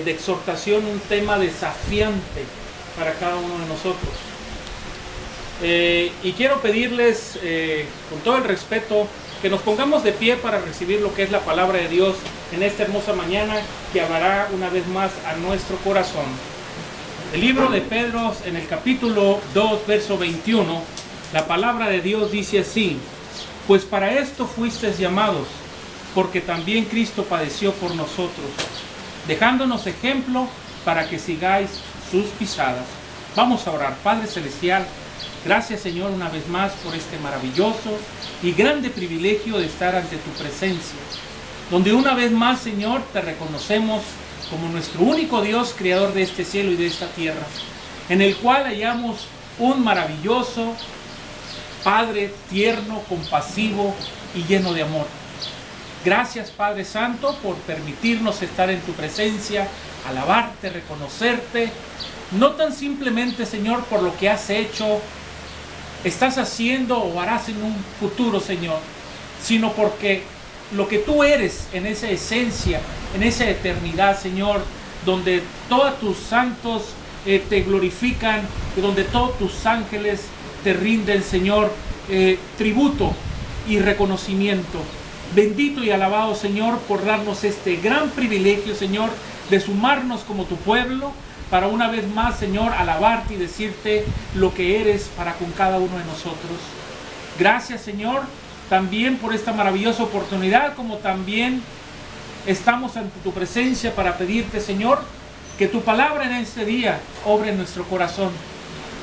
de exhortación, un tema desafiante para cada uno de nosotros. Y quiero pedirles, con todo el respeto, que nos pongamos de pie para recibir lo que es la palabra de Dios en esta hermosa mañana que hablará una vez más a nuestro corazón. El libro de Pedro, en el capítulo 2, verso 21, la palabra de Dios dice así: pues para esto fuisteis llamados, porque también Cristo padeció por nosotros, dejándonos ejemplo para que sigáis sus pisadas. Vamos a orar. Padre Celestial, gracias, Señor, una vez más por este maravilloso y grande privilegio de estar ante tu presencia, donde una vez más, Señor, te reconocemos como nuestro único Dios, creador de este cielo y de esta tierra, en el cual hallamos un maravilloso Padre tierno, compasivo y lleno de amor. Gracias, Padre Santo, por permitirnos estar en tu presencia, alabarte, reconocerte, no tan simplemente, Señor, por lo que has hecho, estás haciendo o harás en un futuro, Señor, sino porque lo que tú eres en esa esencia, en esa eternidad, Señor, donde todos tus santos te glorifican, y donde todos tus ángeles te rinden, Señor, tributo y reconocimiento. Bendito y alabado, Señor, por darnos este gran privilegio, Señor, de sumarnos como tu pueblo, para una vez más, Señor, alabarte y decirte lo que eres para con cada uno de nosotros. Gracias, Señor, también por esta maravillosa oportunidad, como también estamos ante tu presencia para pedirte, Señor, que tu palabra en este día obre en nuestro corazón.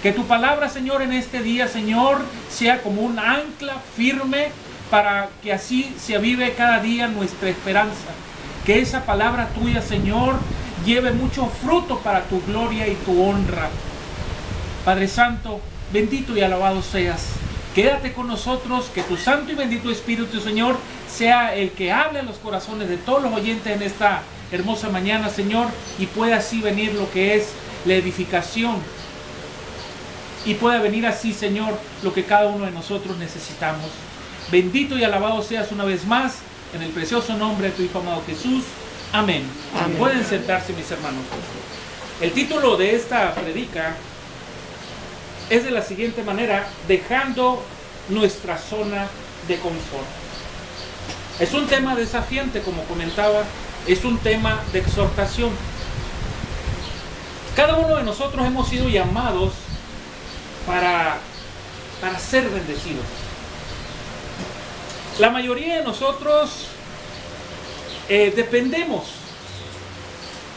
Que tu palabra, Señor, en este día, Señor, sea como un ancla firme para que así se avive cada día nuestra esperanza. Que esa palabra tuya, Señor, lleve mucho fruto para tu gloria y tu honra. Padre Santo, bendito y alabado seas. Quédate con nosotros, que tu santo y bendito Espíritu, Señor, sea el que hable a los corazones de todos los oyentes en esta hermosa mañana, Señor, y pueda así venir lo que es la edificación. Y pueda venir así, Señor, lo que cada uno de nosotros necesitamos. Bendito y alabado seas una vez más, en el precioso nombre de tu Hijo amado Jesús. Amén. Amén. Pueden sentarse, mis hermanos. El título de esta predica es de la siguiente manera: dejando nuestra zona de confort. Es un tema desafiante, como comentaba, es un tema de exhortación. Cada uno de nosotros hemos sido llamados para ser bendecidos. La mayoría de nosotros dependemos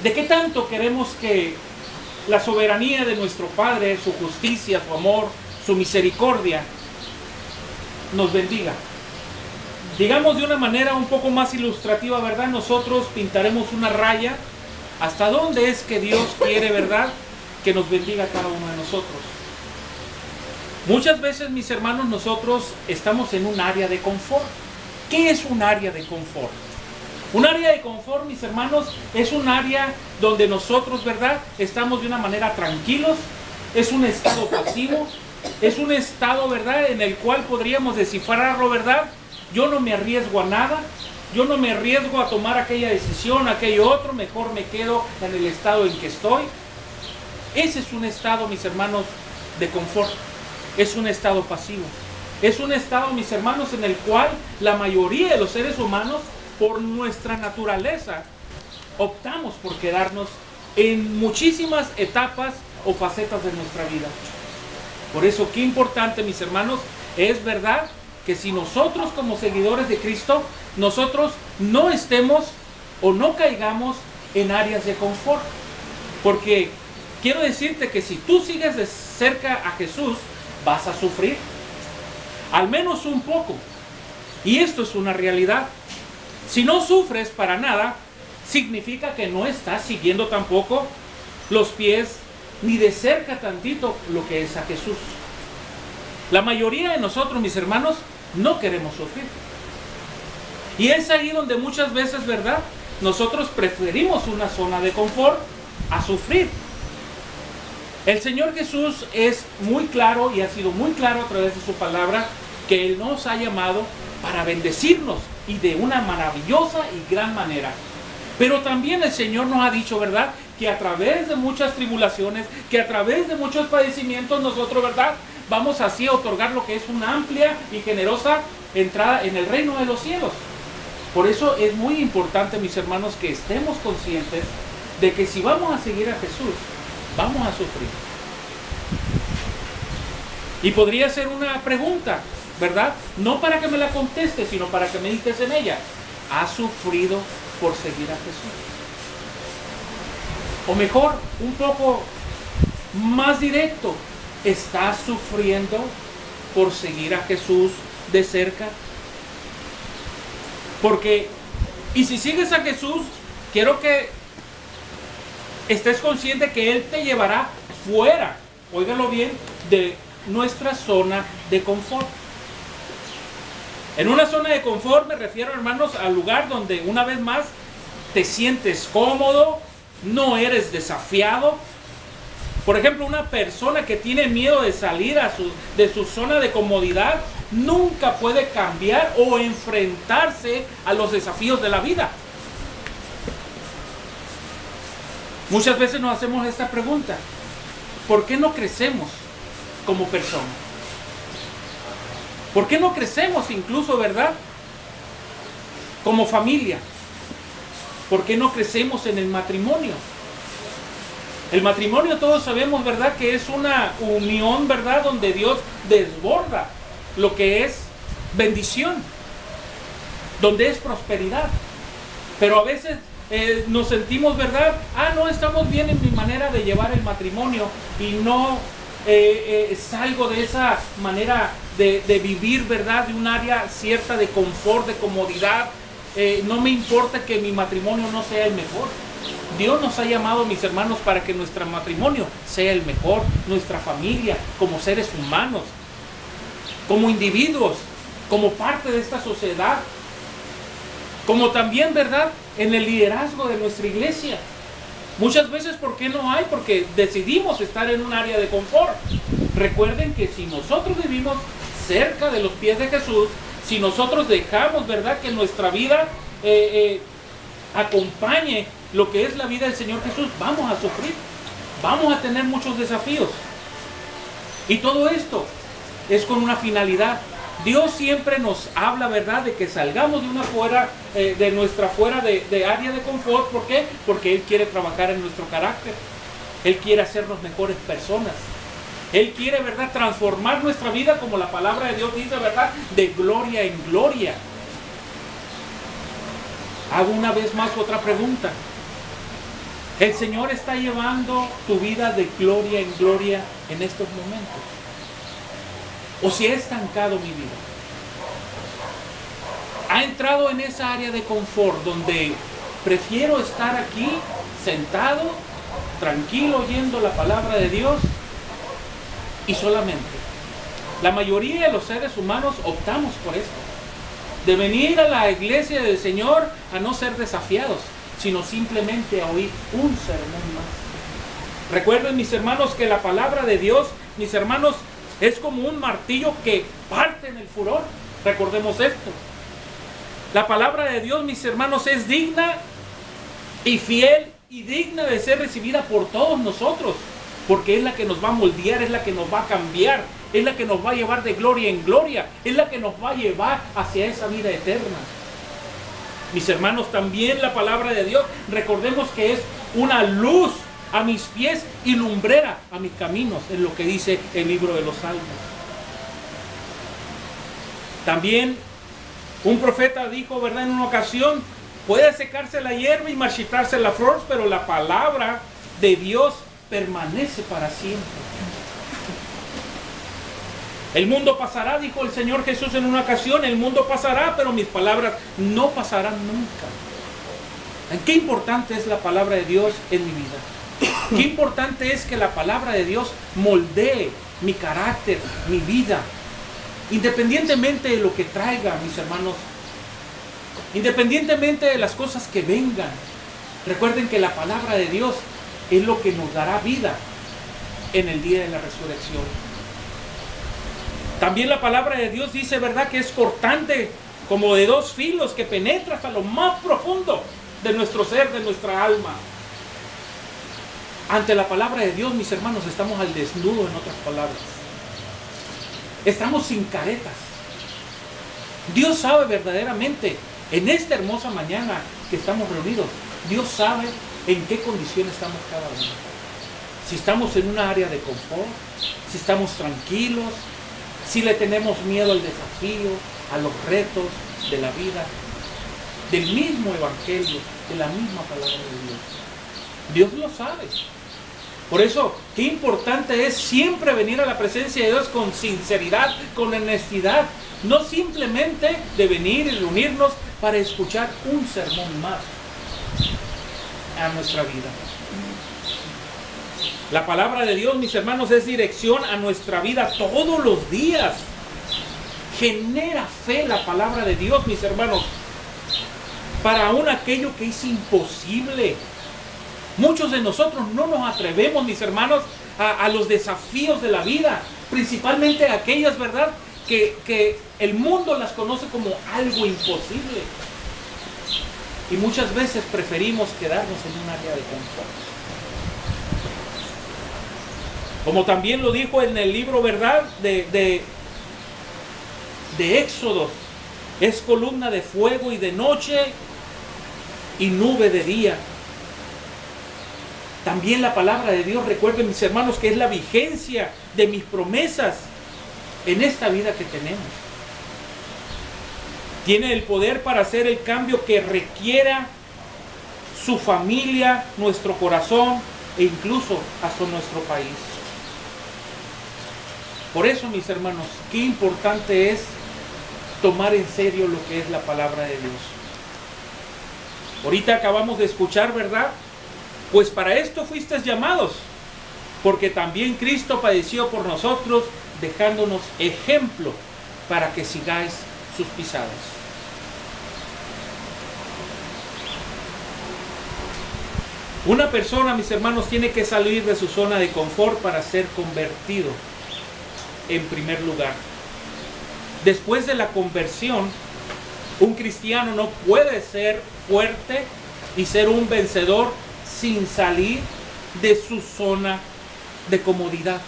de qué tanto queremos que la soberanía de nuestro Padre, su justicia, su amor, su misericordia nos bendiga. Digamos de una manera un poco más ilustrativa, ¿verdad? Nosotros pintaremos una raya hasta dónde es que Dios quiere, ¿verdad?, que nos bendiga a cada uno de nosotros. Muchas veces, mis hermanos, nosotros estamos en un área de confort. ¿Qué es un área de confort? Un área de confort, mis hermanos, es un área donde nosotros, ¿verdad?, estamos de una manera tranquilos. Es un estado pasivo. Es un estado, ¿verdad?, en el cual podríamos descifrarlo, ¿verdad? Yo no me arriesgo a nada. Yo no me arriesgo a tomar aquella decisión, aquello otro. Mejor me quedo en el estado en que estoy. Ese es un estado, mis hermanos, de confort. Es un estado pasivo. Es un estado, mis hermanos, en el cual la mayoría de los seres humanos, por nuestra naturaleza, optamos por quedarnos en muchísimas etapas o facetas de nuestra vida. Por eso, qué importante, mis hermanos, es verdad que si nosotros como seguidores de Cristo, nosotros no estemos o no caigamos en áreas de confort. Porque quiero decirte que si tú sigues de cerca a Jesús, vas a sufrir, al menos un poco. Y esto es una realidad. Si no sufres para nada, significa que no estás siguiendo tampoco los pies, ni de cerca tantito, lo que es a Jesús. La mayoría de nosotros, mis hermanos, no queremos sufrir. Y es ahí donde muchas veces, ¿verdad?, nosotros preferimos una zona de confort a sufrir. El Señor Jesús es muy claro y ha sido muy claro a través de su palabra que Él nos ha llamado para bendecirnos y de una maravillosa y gran manera. Pero también el Señor nos ha dicho, ¿verdad?, que a través de muchas tribulaciones, que a través de muchos padecimientos, nosotros, ¿verdad?, vamos así a otorgar lo que es una amplia y generosa entrada en el reino de los cielos. Por eso es muy importante, mis hermanos, que estemos conscientes de que si vamos a seguir a Jesús, vamos a sufrir. Y podría ser una pregunta, ¿verdad? No para que me la contestes, sino para que medites en ella. ¿Has sufrido por seguir a Jesús? O mejor, un poco más directo, ¿estás sufriendo por seguir a Jesús de cerca? Porque, y si sigues a Jesús, quiero que estés consciente que Él te llevará fuera, óigalo bien, de nuestra zona de confort. En una zona de confort me refiero, hermanos, al lugar donde una vez más te sientes cómodo, no eres desafiado. Por ejemplo, una persona que tiene miedo de salir de su zona de comodidad nunca puede cambiar o enfrentarse a los desafíos de la vida. Muchas veces nos hacemos esta pregunta: ¿por qué no crecemos como personas? ¿Por qué no crecemos incluso, verdad, como familia? ¿Por qué no crecemos en el matrimonio? El matrimonio, todos sabemos, ¿verdad?, que es una unión, ¿verdad?, donde Dios desborda lo que es bendición, donde es prosperidad. Pero a veces nos sentimos, ¿verdad?, no estamos bien en mi manera de llevar el matrimonio y no salgo de esa manera de vivir, ¿verdad?, de un área cierta de confort, de comodidad. No me importa que mi matrimonio no sea el mejor. Dios nos ha llamado, mis hermanos, para que nuestro matrimonio sea el mejor, nuestra familia, como seres humanos, como individuos, como parte de esta sociedad, como también, ¿verdad?, en el liderazgo de nuestra iglesia. Muchas veces, ¿por qué no hay? Porque decidimos estar en un área de confort. Recuerden que si nosotros vivimos cerca de los pies de Jesús, si nosotros dejamos, ¿verdad?, que nuestra vida acompañe lo que es la vida del Señor Jesús, vamos a sufrir, vamos a tener muchos desafíos. Y todo esto es con una finalidad. Dios siempre nos habla, ¿verdad?, de que salgamos de nuestra fuera de área de confort. ¿Por qué? Porque Él quiere trabajar en nuestro carácter. Él quiere hacernos mejores personas. Él quiere, ¿verdad?, transformar nuestra vida, como la palabra de Dios dice, ¿verdad?, de gloria en gloria. Hago una vez más otra pregunta. ¿El Señor está llevando tu vida de gloria en gloria en estos momentos? ¿O si ha estancado mi vida? ¿Ha entrado en esa área de confort donde prefiero estar aquí sentado, tranquilo, oyendo la palabra de Dios? Y solamente, la mayoría de los seres humanos optamos por esto, de venir a la iglesia del Señor a no ser desafiados, sino simplemente a oír un sermón más. Recuerden, mis hermanos, que la palabra de Dios, mis hermanos, es como un martillo que parte en el furor. Recordemos esto. La palabra de Dios, mis hermanos, es digna y fiel y digna de ser recibida por todos nosotros, porque es la que nos va a moldear, es la que nos va a cambiar, es la que nos va a llevar de gloria en gloria, es la que nos va a llevar hacia esa vida eterna. Mis hermanos, también la palabra de Dios, recordemos que es una luz a mis pies y lumbrera a mis caminos, es lo que dice el libro de los Salmos. También un profeta dijo, ¿verdad?, en una ocasión: puede secarse la hierba y marchitarse la flor, pero la palabra de Dios permanece para siempre. El mundo pasará, dijo el Señor Jesús en una ocasión, el mundo pasará, pero mis palabras no pasarán nunca. Qué importante es la palabra de Dios en mi vida. Qué importante es que la palabra de Dios moldee mi carácter, mi vida, independientemente de lo que traiga, mis hermanos, independientemente de las cosas que vengan. Recuerden que la palabra de Dios es lo que nos dará vida en el día de la resurrección. También la palabra de Dios dice, ¿verdad?, que es cortante como de 2 filos, que penetra hasta lo más profundo de nuestro ser, de nuestra alma. Ante la palabra de Dios, mis hermanos, estamos al desnudo, en otras palabras. Estamos sin caretas. Dios sabe verdaderamente, en esta hermosa mañana que estamos reunidos, Dios sabe en qué condición estamos cada uno. Si estamos en una área de confort, si estamos tranquilos, si le tenemos miedo al desafío, a los retos de la vida, del mismo evangelio, de la misma palabra de Dios. Dios lo sabe. Por eso, qué importante es siempre venir a la presencia de Dios con sinceridad, con honestidad. No simplemente de venir y reunirnos para escuchar un sermón más a nuestra vida. La palabra de Dios, mis hermanos, es dirección a nuestra vida todos los días. Genera fe la palabra de Dios, mis hermanos, para aún aquello que es imposible. Muchos de nosotros no nos atrevemos, mis hermanos, a los desafíos de la vida, principalmente aquellas, ¿verdad?, que el mundo las conoce como algo imposible. Y muchas veces preferimos quedarnos en un área de confort. Como también lo dijo en el libro, ¿verdad?, de Éxodo, es columna de fuego y de noche y nube de día. También la palabra de Dios, recuerden, mis hermanos, que es la vigencia de mis promesas en esta vida que tenemos. Tiene el poder para hacer el cambio que requiera su familia, nuestro corazón e incluso hasta nuestro país. Por eso, mis hermanos, qué importante es tomar en serio lo que es la palabra de Dios. Ahorita acabamos de escuchar, ¿verdad? Pues para esto fuisteis llamados, porque también Cristo padeció por nosotros, dejándonos ejemplo para que sigáis sus pisadas. Una persona, mis hermanos, tiene que salir de su zona de confort para ser convertido en primer lugar. Después de la conversión, un cristiano no puede ser fuerte y ser un vencedor sin salir de su zona de comodidad.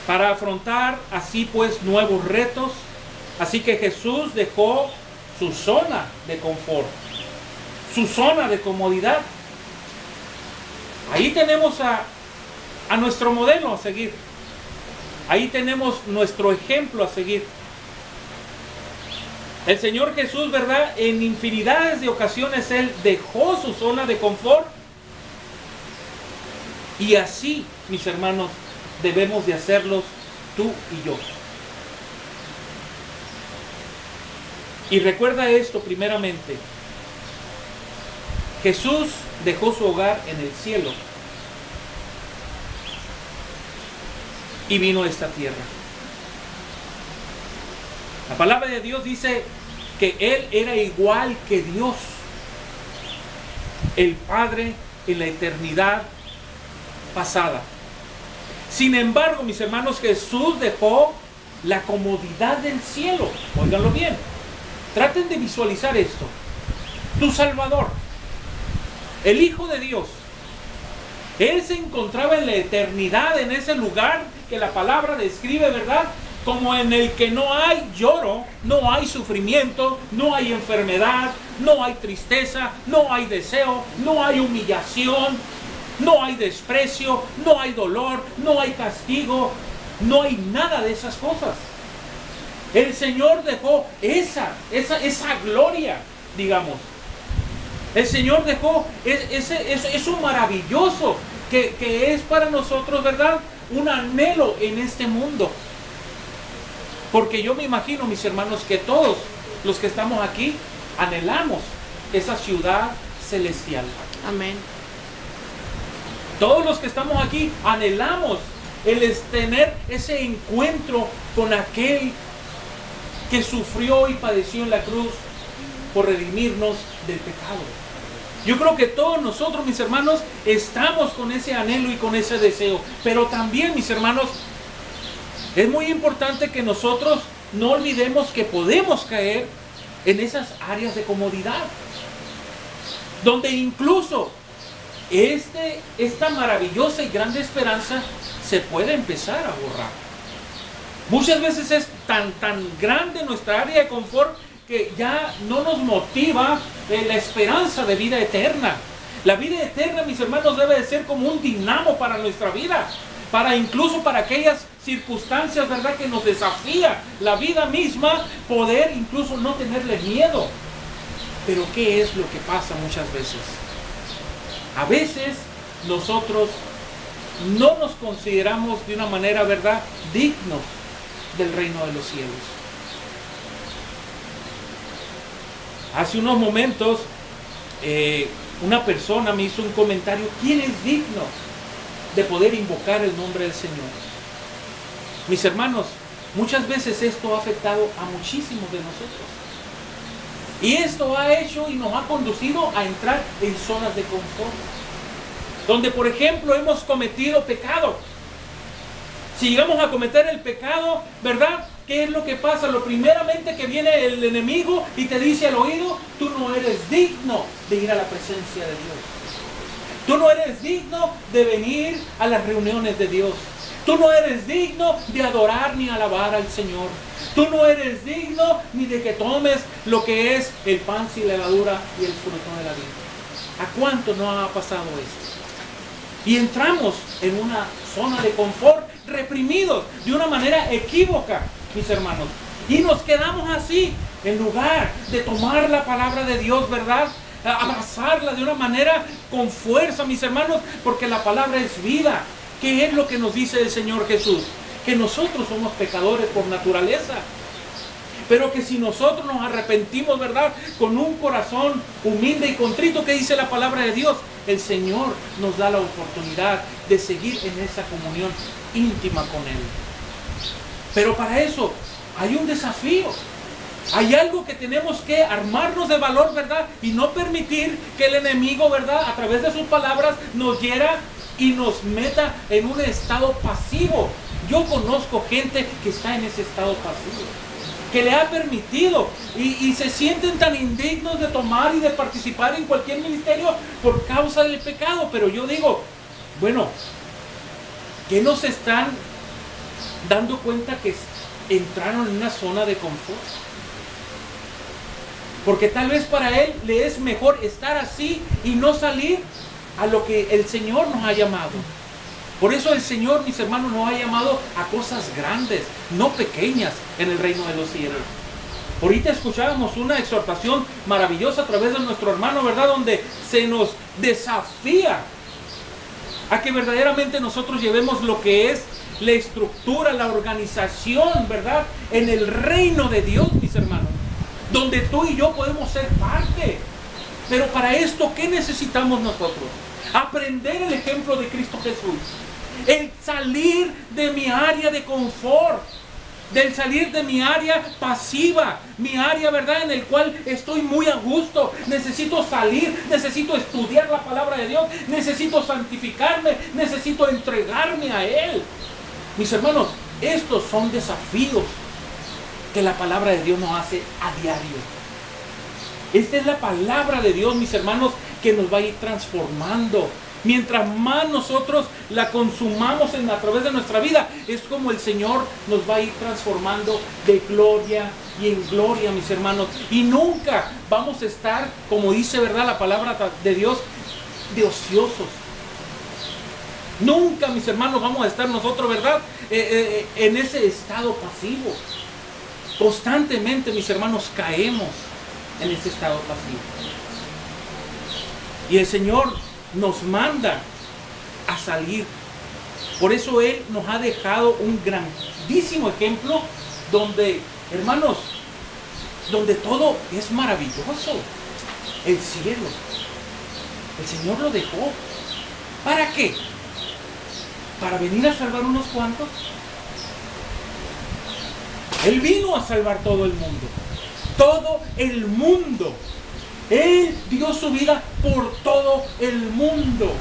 Para afrontar así pues nuevos retos, así que Jesús dejó su zona de confort, su zona de comodidad. Ahí tenemos a nuestro modelo a seguir. Ahí tenemos nuestro ejemplo a seguir. El Señor Jesús, ¿verdad?, en infinidades de ocasiones Él dejó su zona de confort. Y así, mis hermanos, debemos de hacerlos tú y yo. Y recuerda esto primeramente. Jesús dejó su hogar en el cielo y vino a esta tierra. La palabra de Dios dice que Él era igual que Dios, el Padre, en la eternidad pasada. Sin embargo, mis hermanos, Jesús dejó la comodidad del cielo. Óiganlo bien. Traten de visualizar esto. Tu Salvador, el Hijo de Dios, Él se encontraba en la eternidad, en ese lugar que la palabra describe, ¿verdad?, como en el que no hay lloro, no hay sufrimiento, no hay enfermedad, no hay tristeza, no hay deseo, no hay humillación, no hay desprecio, no hay dolor, no hay castigo, no hay nada de esas cosas. El Señor dejó esa gloria, digamos. El Señor dejó eso maravilloso que es para nosotros, ¿verdad?, un anhelo en este mundo. Porque yo me imagino, mis hermanos, que todos los que estamos aquí anhelamos esa ciudad celestial. Amén. Todos los que estamos aquí anhelamos el tener ese encuentro con aquel que sufrió y padeció en la cruz por redimirnos del pecado. Yo creo que todos nosotros, mis hermanos, estamos con ese anhelo y con ese deseo. Pero también, mis hermanos, es muy importante que nosotros no olvidemos que podemos caer en esas áreas de comodidad, donde incluso esta maravillosa y grande esperanza se puede empezar a borrar. Muchas veces es tan grande nuestra área de confort que ya no nos motiva la esperanza de vida eterna. La vida eterna, mis hermanos, debe de ser como un dinamo para nuestra vida, incluso para aquellas circunstancias, ¿verdad?, que nos desafía la vida misma, poder incluso no tenerle miedo. Pero ¿qué es lo que pasa muchas veces? A veces nosotros no nos consideramos de una manera, ¿verdad?, dignos del reino de los cielos. Hace unos momentos una persona me hizo un comentario: ¿quién es digno de poder invocar el nombre del Señor? Mis hermanos, muchas veces esto ha afectado a muchísimos de nosotros. Y esto ha hecho y nos ha conducido a entrar en zonas de confort, donde, por ejemplo, hemos cometido pecado. Si llegamos a cometer el pecado, ¿verdad?, ¿qué es lo que pasa? Lo primeramente que viene el enemigo y te dice al oído: tú no eres digno de ir a la presencia de Dios. Tú no eres digno de venir a las reuniones de Dios. Tú no eres digno de adorar ni alabar al Señor. Tú no eres digno ni de que tomes lo que es el pan sin levadura y el fruto de la vida. ¿A cuánto no ha pasado esto? Y entramos en una zona de confort, reprimidos de una manera equívoca, mis hermanos. Y nos quedamos así, en lugar de tomar la palabra de Dios, ¿verdad?, abrazarla de una manera con fuerza, mis hermanos, porque la palabra es vida. ¿Qué es lo que nos dice el Señor Jesús? Que nosotros somos pecadores por naturaleza, pero que si nosotros nos arrepentimos, ¿verdad?, con un corazón humilde y contrito, ¿qué dice la palabra de Dios? El Señor nos da la oportunidad de seguir en esa comunión íntima con Él. Pero para eso hay un desafío. Hay algo que tenemos que armarnos de valor, ¿verdad?, y no permitir que el enemigo, ¿verdad?, a través de sus palabras nos hiera y nos meta en un estado pasivo. Yo conozco gente que está en ese estado pasivo, que le ha permitido y se sienten tan indignos de tomar y de participar en cualquier ministerio por causa del pecado. Pero yo digo, bueno, ¿qué nos están dando cuenta que entraron en una zona de confort? Porque tal vez para él le es mejor estar así y no salir a lo que el Señor nos ha llamado. Por eso el Señor, mis hermanos, nos ha llamado a cosas grandes, no pequeñas, en el reino de los cielos. Ahorita escuchábamos una exhortación maravillosa a través de nuestro hermano, ¿verdad?, donde se nos desafía a que verdaderamente nosotros llevemos lo que es la estructura, la organización, ¿verdad?, en el reino de Dios, mis hermanos, donde tú y yo podemos ser parte. Pero para esto, ¿qué necesitamos nosotros? Aprender el ejemplo de Cristo Jesús. El salir de mi área de confort, del salir de mi área pasiva, mi área, ¿verdad?, en el cual estoy muy a gusto. Necesito salir, necesito estudiar la palabra de Dios, necesito santificarme, necesito entregarme a Él. Mis hermanos, estos son desafíos que la palabra de Dios nos hace a diario. Esta es la palabra de Dios, mis hermanos, que nos va a ir transformando. Mientras más nosotros la consumamos a través de nuestra vida, es como el Señor nos va a ir transformando de gloria y en gloria, mis hermanos. Y nunca vamos a estar, como dice, ¿verdad?, la palabra de Dios, de ociosos. Nunca, mis hermanos, vamos a estar nosotros, ¿verdad?, en ese estado pasivo. Constantemente, mis hermanos, caemos en ese estado pasivo. Y el Señor nos manda a salir. Por eso Él nos ha dejado un grandísimo ejemplo donde, hermanos, donde todo es maravilloso. El cielo. El Señor lo dejó. ¿Para qué? ¿Para venir a salvar unos cuantos? Él vino a salvar todo el mundo. Todo el mundo. Él dio su vida por todo el mundo.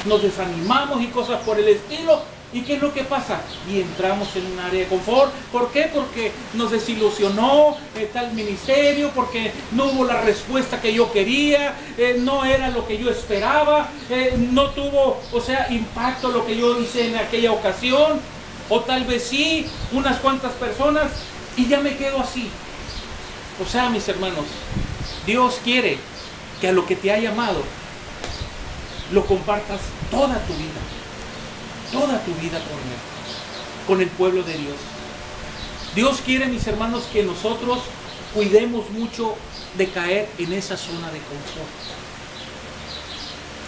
Nos desanimamos y cosas por el estilo, ¿Y qué es lo que pasa? Y entramos en un área de confort. ¿Por qué? Porque nos desilusionó tal ministerio, porque no hubo la respuesta que yo quería, no era lo que yo esperaba, no tuvo, impacto lo que yo hice en aquella ocasión, o tal vez sí, unas cuantas personas, y ya me quedo así. Mis hermanos, Dios quiere que a lo que te ha llamado lo compartas toda tu vida con el pueblo de Dios. Dios quiere, mis hermanos, que nosotros cuidemos mucho de caer en esa zona de confort.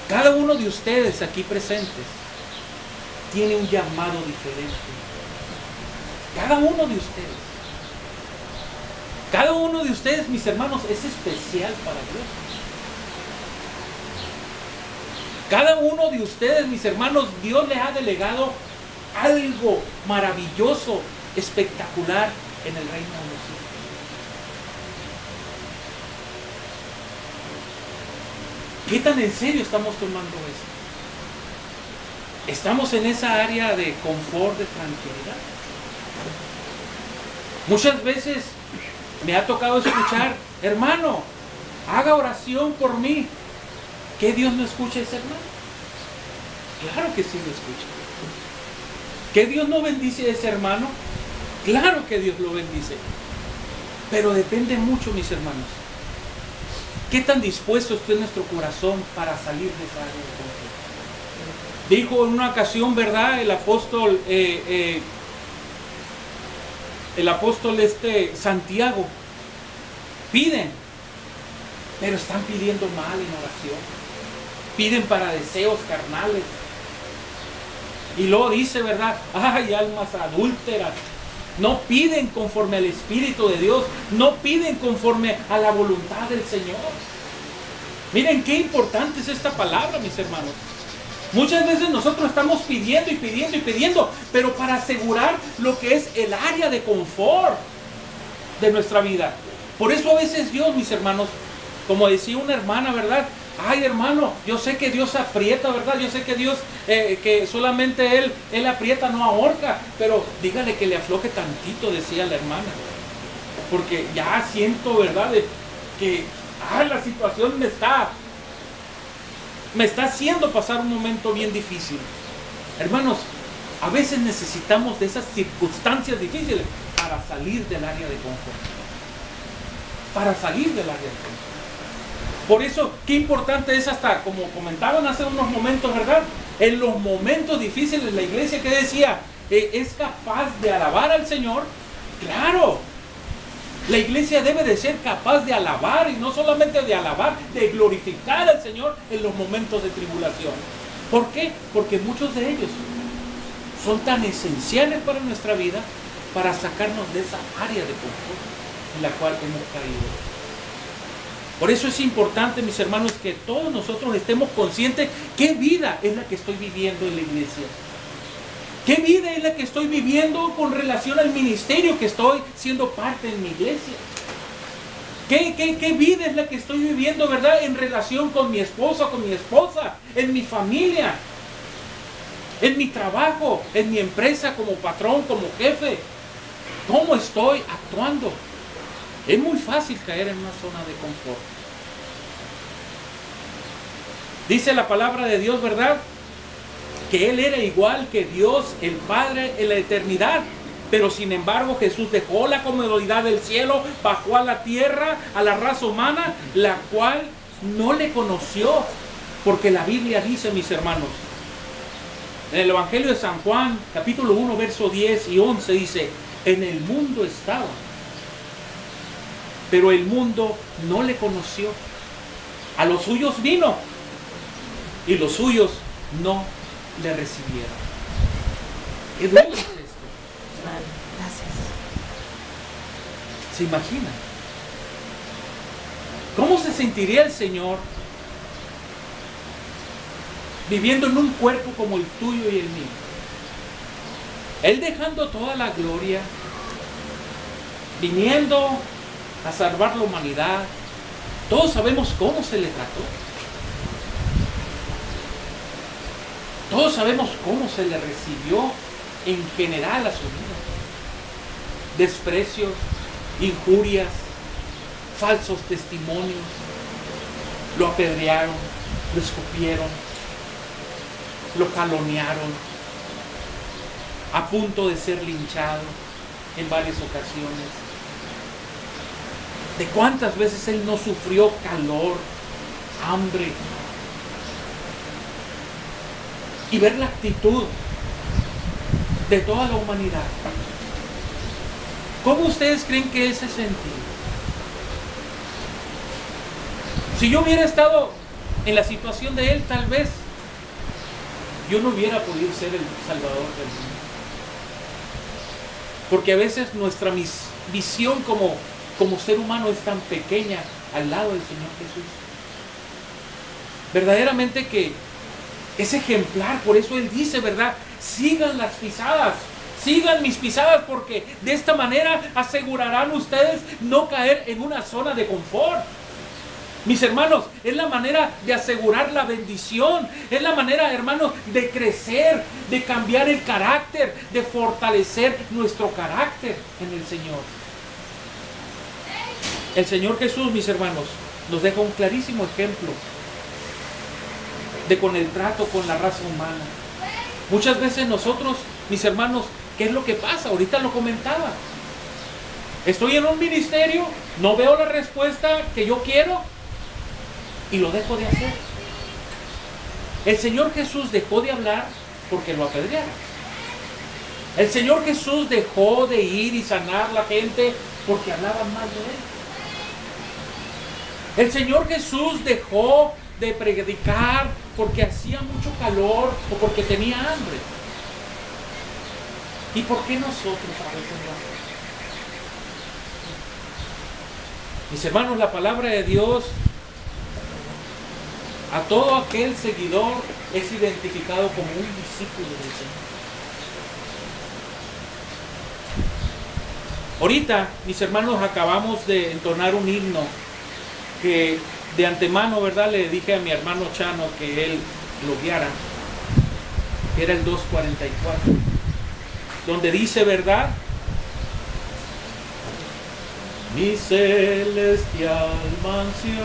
Cada uno de ustedes aquí presentes tiene un llamado diferente. Cada uno de ustedes. Cada uno de ustedes, mis hermanos, es especial para Dios. Cada uno de ustedes, mis hermanos, Dios les ha delegado algo maravilloso, espectacular en el reino de los cielos. ¿Qué tan en serio estamos tomando esto? ¿Estamos en esa área de confort, de tranquilidad? Muchas veces me ha tocado escuchar, hermano, haga oración por mí. ¿Que Dios no escucha a ese hermano? Claro que sí lo escucha. ¿Que Dios no bendice a ese hermano? Claro que Dios lo bendice. Pero depende mucho, mis hermanos. ¿Qué tan dispuesto está nuestro corazón para salir de esa área de confort? Dijo en una ocasión, ¿verdad? El apóstol Santiago, piden, pero están pidiendo mal en oración. Piden para deseos carnales. Y luego dice, ¿verdad? Ay, almas adúlteras. No piden conforme al Espíritu de Dios. No piden conforme a la voluntad del Señor. Miren qué importante es esta palabra, mis hermanos. Muchas veces nosotros estamos pidiendo y pidiendo y pidiendo, pero para asegurar lo que es el área de confort de nuestra vida. Por eso a veces Dios, mis hermanos, como decía una hermana, ¿verdad? Ay, hermano, yo sé que Dios aprieta, ¿verdad? Yo sé que Dios, que solamente Él aprieta, no ahorca. Pero dígale que le afloje tantito, decía la hermana. Porque ya siento, ¿verdad? Que la situación me está haciendo pasar un momento bien difícil. Hermanos, a veces necesitamos de esas circunstancias difíciles para salir del área de confort. Para salir del área de confort. Por eso, qué importante es hasta, como comentaban hace unos momentos, ¿verdad? En los momentos difíciles, la iglesia que decía, ¿es capaz de alabar al Señor? ¡Claro! La iglesia debe de ser capaz de alabar, y no solamente de alabar, de glorificar al Señor en los momentos de tribulación. ¿Por qué? Porque muchos de ellos son tan esenciales para nuestra vida, para sacarnos de esa área de confort en la cual hemos caído. Por eso es importante, mis hermanos, que todos nosotros estemos conscientes qué vida es la que estoy viviendo en la iglesia. ¿Qué vida es la que estoy viviendo con relación al ministerio que estoy siendo parte en mi iglesia? ¿Qué vida es la que estoy viviendo, verdad, en relación con mi esposa, en mi familia, en mi trabajo, en mi empresa, como patrón, como jefe? ¿Cómo estoy actuando? Es muy fácil caer en una zona de confort. Dice la palabra de Dios, ¿verdad? Que Él era igual que Dios, el Padre, en la eternidad. Pero sin embargo Jesús dejó la comodidad del cielo, bajó a la tierra, a la raza humana, la cual no le conoció. Porque la Biblia dice, mis hermanos, en el Evangelio de San Juan, capítulo 1, verso 10 y 11, dice, en el mundo estaba, pero el mundo no le conoció. A los suyos vino y los suyos no le recibieron. ¿Qué duele es esto? Gracias. ¿Se imaginan? ¿Cómo se sentiría el Señor viviendo en un cuerpo como el tuyo y el mío? Él dejando toda la gloria, viniendo a salvar la humanidad. Todos sabemos cómo se le trató. Todos sabemos cómo se le recibió en general a su vida. Desprecios, injurias, falsos testimonios. Lo apedrearon, lo escupieron, lo calonearon, a punto de ser linchado en varias ocasiones. ¿De cuántas veces él no sufrió calor, hambre? Y ver la actitud de toda la humanidad. ¿Cómo ustedes creen que él se sentía? Si yo hubiera estado en la situación de él, tal vez yo no hubiera podido ser el Salvador del mundo. Porque a veces nuestra visión como ser humano es tan pequeña al lado del Señor Jesús. Verdaderamente que es ejemplar, por eso Él dice, ¿verdad? Sigan las pisadas, sigan mis pisadas, porque de esta manera asegurarán ustedes no caer en una zona de confort. Mis hermanos, es la manera de asegurar la bendición, es la manera, hermanos, de crecer, de cambiar el carácter, de fortalecer nuestro carácter en el Señor. El Señor Jesús, mis hermanos, nos deja un clarísimo ejemplo de con el trato con la raza humana. Muchas veces nosotros, mis hermanos, ¿qué es lo que pasa? Ahorita lo comentaba. Estoy en un ministerio, no veo la respuesta que yo quiero y lo dejo de hacer. El Señor Jesús dejó de hablar porque lo apedrearon. El Señor Jesús dejó de ir y sanar a la gente porque hablaban mal de Él. El Señor Jesús dejó de predicar porque hacía mucho calor o porque tenía hambre. ¿Y por qué nosotros a veces lo hacemos? Mis hermanos, la palabra de Dios a todo aquel seguidor es identificado como un discípulo del Señor. Ahorita, mis hermanos, acabamos de entonar un himno que de antemano, ¿verdad? Le dije a mi hermano Chano que él lo guiara, que era el 244, donde dice, ¿verdad? Mi celestial mansión,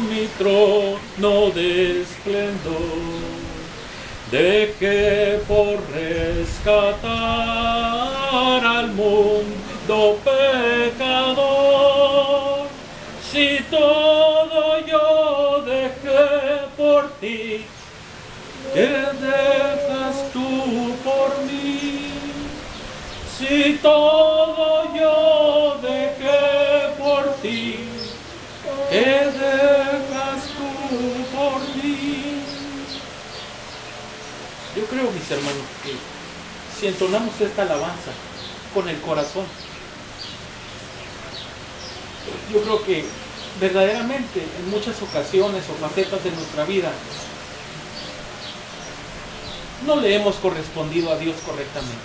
mi trono de esplendor, dejé por rescatar al mundo pecador. Si todo yo dejé por ti, ¿qué dejas tú por mí? Si todo yo dejé por ti, ¿qué dejas tú por mí? Yo creo, mis hermanos, que si entonamos esta alabanza con el corazón, yo creo que verdaderamente en muchas ocasiones o facetas de nuestra vida no le hemos correspondido a Dios correctamente.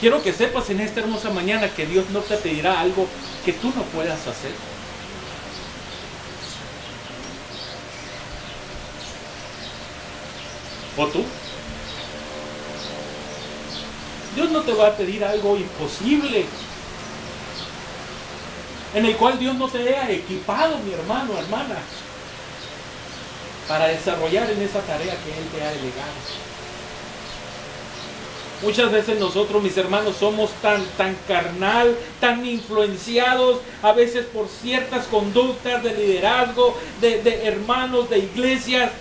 Quiero que sepas en esta hermosa mañana que Dios no te pedirá algo que tú no puedas hacer. ¿O tú? Dios no te va a pedir algo imposible, en el cual Dios no te haya equipado, mi hermano, hermana, para desarrollar en esa tarea que Él te ha delegado. Muchas veces nosotros, mis hermanos, somos tan carnal, tan influenciados a veces por ciertas conductas de liderazgo, de hermanos, de iglesias.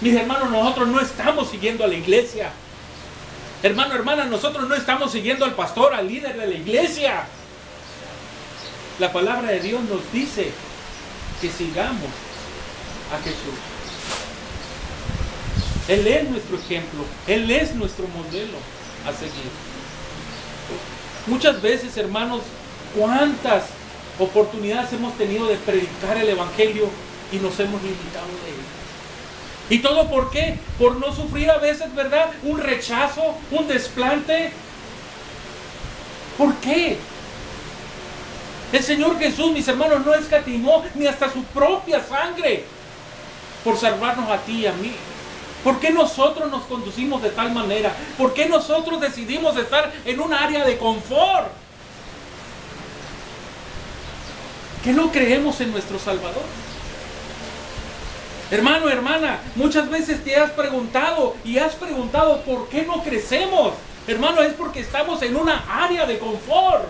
Mis hermanos, nosotros no estamos siguiendo a la iglesia. Hermano, hermana, nosotros no estamos siguiendo al pastor, al líder de la iglesia. La palabra de Dios nos dice que sigamos a Jesús. Él es nuestro ejemplo, Él es nuestro modelo a seguir. Muchas veces, hermanos, cuántas oportunidades hemos tenido de predicar el evangelio y nos hemos limitado de él. ¿Y todo por qué? Por no sufrir a veces, ¿verdad? Un rechazo, un desplante. ¿Por qué? El Señor Jesús, mis hermanos, no escatimó ni hasta su propia sangre por salvarnos a ti y a mí? ¿Por qué nosotros nos conducimos de tal manera? ¿Por qué nosotros decidimos estar en un área de confort? ¿Que no creemos en nuestro Salvador? Hermano, hermana, muchas veces te has preguntado ¿por qué no crecemos? Hermano, es porque estamos en una área de confort.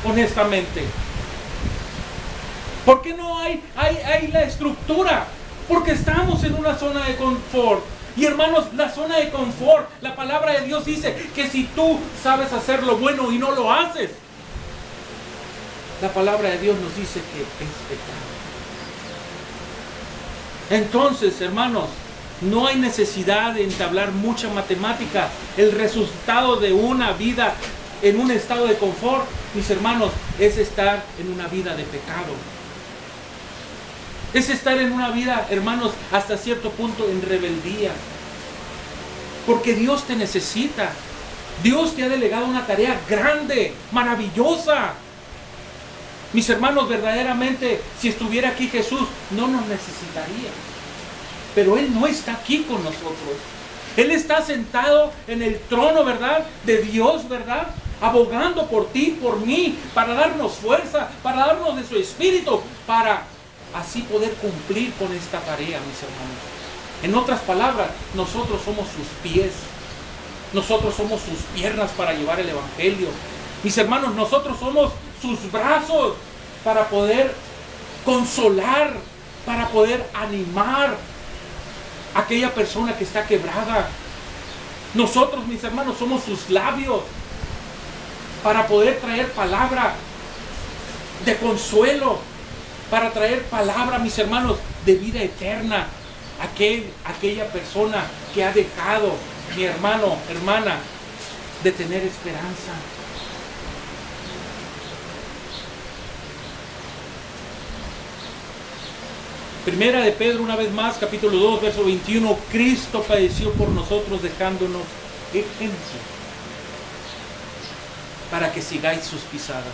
Honestamente. ¿Por qué no hay la estructura? Porque estamos en una zona de confort. Y hermanos, la zona de confort, la palabra de Dios dice que si tú sabes hacer lo bueno y no lo haces, la palabra de Dios nos dice que es pecado. Entonces, hermanos, no hay necesidad de entablar mucha matemática. El resultado de una vida en un estado de confort, mis hermanos, es estar en una vida de pecado. Es estar en una vida, hermanos, hasta cierto punto en rebeldía. Porque Dios te necesita. Dios te ha delegado una tarea grande, maravillosa. Mis hermanos, verdaderamente, si estuviera aquí Jesús, no nos necesitaría. Pero Él no está aquí con nosotros. Él está sentado en el trono, ¿verdad?, de Dios, ¿verdad?, abogando por ti, por mí, para darnos fuerza, para darnos de su Espíritu, para así poder cumplir con esta tarea, mis hermanos. En otras palabras, nosotros somos sus pies. Nosotros somos sus piernas para llevar el Evangelio. Mis hermanos, nosotros somos sus brazos para poder consolar, para poder animar a aquella persona que está quebrada. Nosotros, mis hermanos, somos sus labios para poder traer palabra de consuelo, para traer palabra, mis hermanos, de vida eterna a aquella persona que ha dejado, mi hermano, hermana, de tener esperanza. Primera de Pedro, una vez más, capítulo 2, verso 21. Cristo padeció por nosotros, dejándonos ejemplo para que sigáis sus pisadas.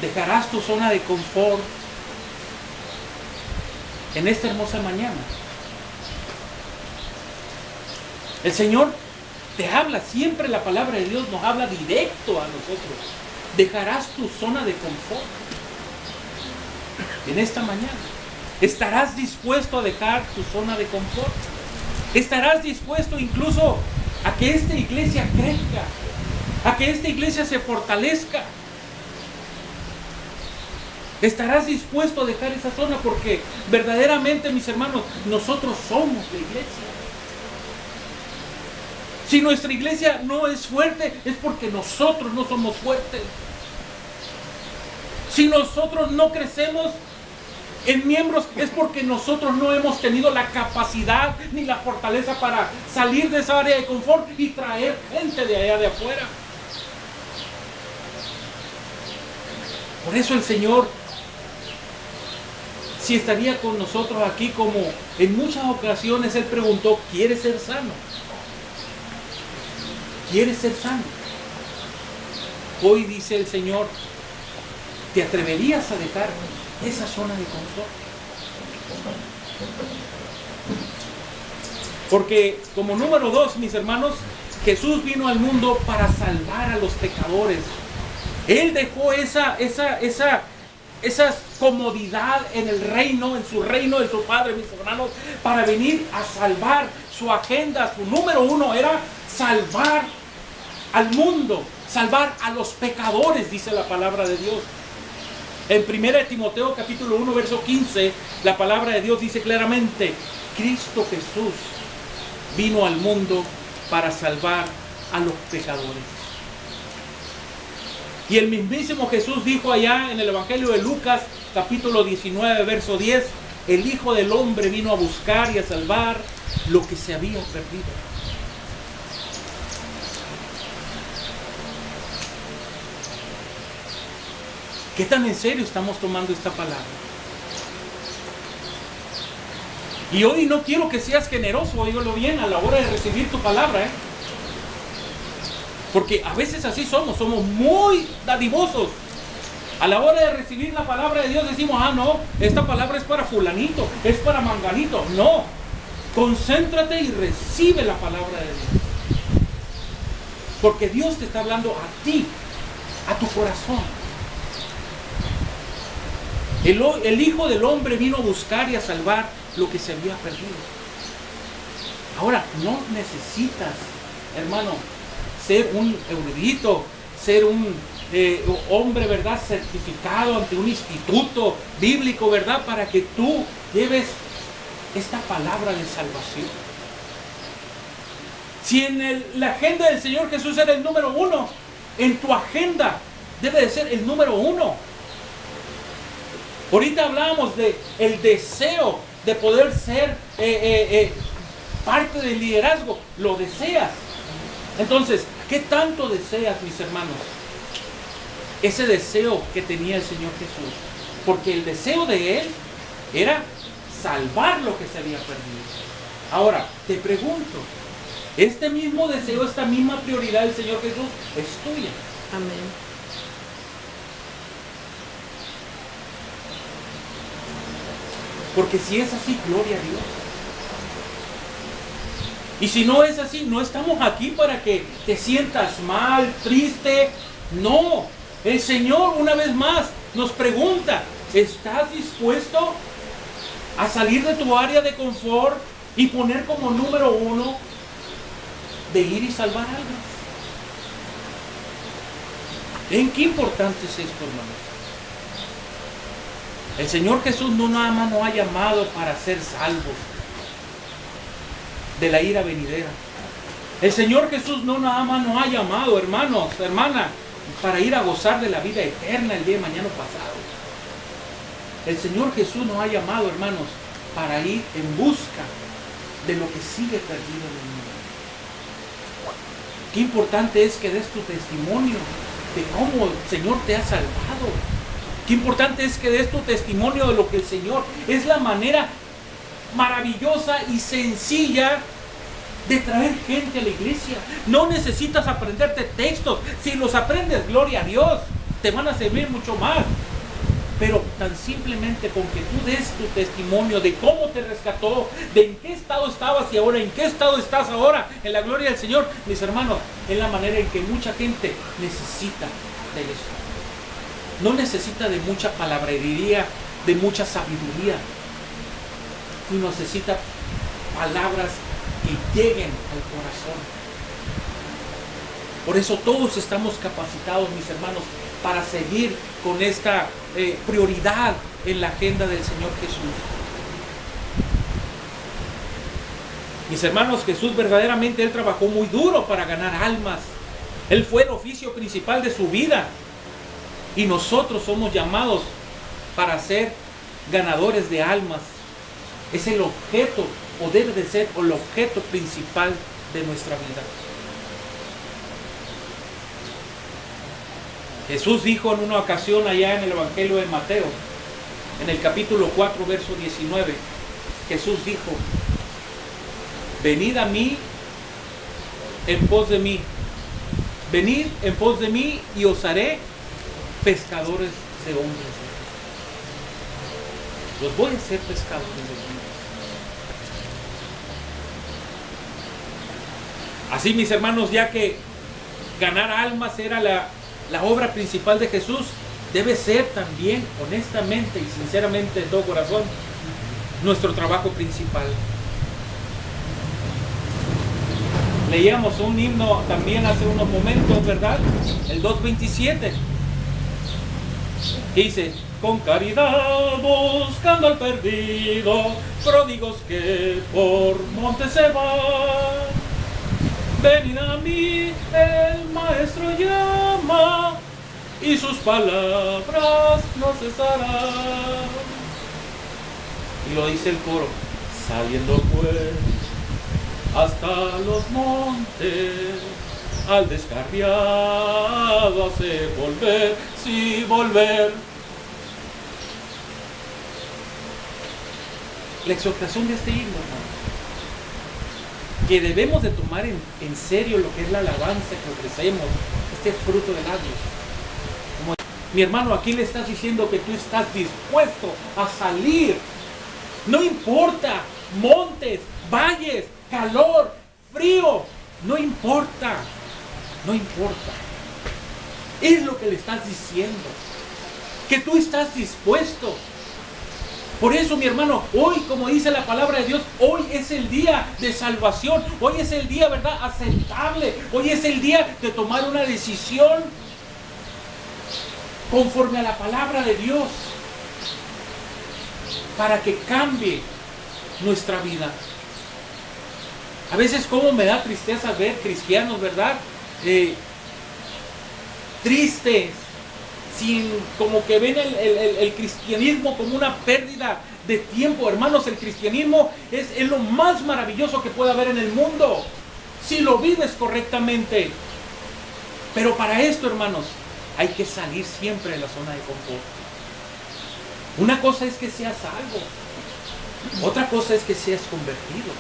¿Dejarás tu zona de confort en esta hermosa mañana? El Señor te habla, siempre la palabra de Dios nos habla directo a nosotros. ¿Dejarás tu zona de confort en esta mañana? ¿Estarás dispuesto a dejar tu zona de confort? ¿Estarás dispuesto incluso a que esta iglesia crezca? ¿A que esta iglesia se fortalezca? ¿Estarás dispuesto a dejar esa zona? Porque verdaderamente, mis hermanos, nosotros somos la iglesia. Si nuestra iglesia no es fuerte, es porque nosotros no somos fuertes. Si nosotros no crecemos en miembros, es porque nosotros no hemos tenido la capacidad ni la fortaleza para salir de esa área de confort y traer gente de allá de afuera. Por eso el Señor, si estaría con nosotros aquí, como en muchas ocasiones Él preguntó, ¿quieres ser sano? ¿Quieres ser sano? Hoy dice el Señor, ¿te atreverías a dejar esa zona de confort? Porque como número 2, mis hermanos, Jesús vino al mundo para salvar a los pecadores. Él dejó esa comodidad en el reino, en su reino de su Padre, mis hermanos, para venir a salvar. Su agenda, su número 1 era salvar al mundo, salvar a los pecadores, dice la palabra de Dios. En 1 Timoteo capítulo 1, verso 15, la palabra de Dios dice claramente, Cristo Jesús vino al mundo para salvar a los pecadores. Y el mismísimo Jesús dijo allá en el Evangelio de Lucas, capítulo 19, verso 10, el Hijo del Hombre vino a buscar y a salvar lo que se había perdido. ¿Qué tan en serio estamos tomando esta palabra? Y hoy no quiero que seas generoso, oígalo bien, a la hora de recibir tu palabra, Porque a veces así somos muy dadivosos. A la hora de recibir la palabra de Dios decimos, ah, no, esta palabra es para fulanito, es para manganito. No, concéntrate y recibe la palabra de Dios. Porque Dios te está hablando a ti, a tu corazón. El Hijo del Hombre vino a buscar y a salvar lo que se había perdido. Ahora, no necesitas, hermano, ser un erudito, ser un hombre, ¿verdad?, certificado ante un instituto bíblico, ¿verdad?, para que tú lleves esta palabra de salvación. Si en la agenda del Señor Jesús era el número 1, en tu agenda debe de ser el número 1. Ahorita hablábamos de el deseo de poder ser parte del liderazgo. Lo deseas. Entonces, ¿qué tanto deseas, mis hermanos? Ese deseo que tenía el Señor Jesús. Porque el deseo de Él era salvar lo que se había perdido. Ahora, te pregunto, este mismo deseo, esta misma prioridad del Señor Jesús es tuya. Amén. Porque si es así, gloria a Dios. Y si no es así, no estamos aquí para que te sientas mal, triste. No, el Señor una vez más nos pregunta, ¿estás dispuesto a salir de tu área de confort y poner como número 1 de ir y salvar almas? ¿En qué importante es esto, hermanos? El Señor Jesús no nada más nos ha llamado para ser salvos de la ira venidera. El Señor Jesús no nada más nos ha llamado, hermanos, hermanas, para ir a gozar de la vida eterna el día de mañana pasado. El Señor Jesús nos ha llamado, hermanos, para ir en busca de lo que sigue perdido en el mundo. Qué importante es que des tu testimonio de cómo el Señor te ha salvado. Qué importante es que des tu testimonio de lo que el Señor es la manera maravillosa y sencilla de traer gente a la iglesia. No necesitas aprenderte textos. Si los aprendes, gloria a Dios, te van a servir mucho más. Pero tan simplemente con que tú des tu testimonio de cómo te rescató, de en qué estado estabas y ahora en qué estado estás ahora, en la gloria del Señor, mis hermanos, es la manera en que mucha gente necesita de eso. No necesita de mucha palabrería, de mucha sabiduría, sino necesita palabras que lleguen al corazón. Por eso todos estamos capacitados, mis hermanos, para seguir con esta prioridad en la agenda del Señor Jesús. Mis hermanos, Jesús verdaderamente Él trabajó muy duro para ganar almas. Él fue el oficio principal de su vida. Y nosotros somos llamados para ser ganadores de almas. Es el objeto, o debe de ser el objeto principal de nuestra vida. Jesús dijo en una ocasión allá en el Evangelio de Mateo, en el capítulo 4, verso 19, Jesús dijo, venid a mí en pos de mí, venid en pos de mí y os haré pescadores de hombres. Los voy a hacer pescadores de hombres. Así, mis hermanos, ya que ganar almas era la obra principal de Jesús, debe ser también, honestamente y sinceramente de todo corazón, nuestro trabajo principal. Leíamos un himno también hace unos momentos, ¿verdad? El 2:27. Dice, con caridad buscando al perdido, pródigos que por monte se van. Venid a mí, el Maestro llama, y sus palabras no cesarán. Y lo dice el coro, saliendo pues hasta los montes, al descarriado hace volver, sí volver. La exhortación de este himno, hermano, que debemos de tomar en serio lo que es la alabanza que ofrecemos, este fruto de labios. Mi hermano, aquí le estás diciendo que tú estás dispuesto a salir. No importa, montes, valles, calor, frío, no importa, no importa. Es lo que le estás diciendo, que tú estás dispuesto. Por eso, mi hermano, hoy, como dice la palabra de Dios, hoy es el día de salvación. Hoy es el día, ¿verdad?, aceptable. Hoy es el día de tomar una decisión conforme a la palabra de Dios, para que cambie nuestra vida. A veces como me da tristeza ver cristianos, ¿verdad?, tristes, como que ven el cristianismo como una pérdida de tiempo. Hermanos, el cristianismo es lo más maravilloso que puede haber en el mundo, si lo vives correctamente. Pero para esto, hermanos, hay que salir siempre de la zona de confort. Una cosa es que seas salvo, otra cosa es que seas convertido,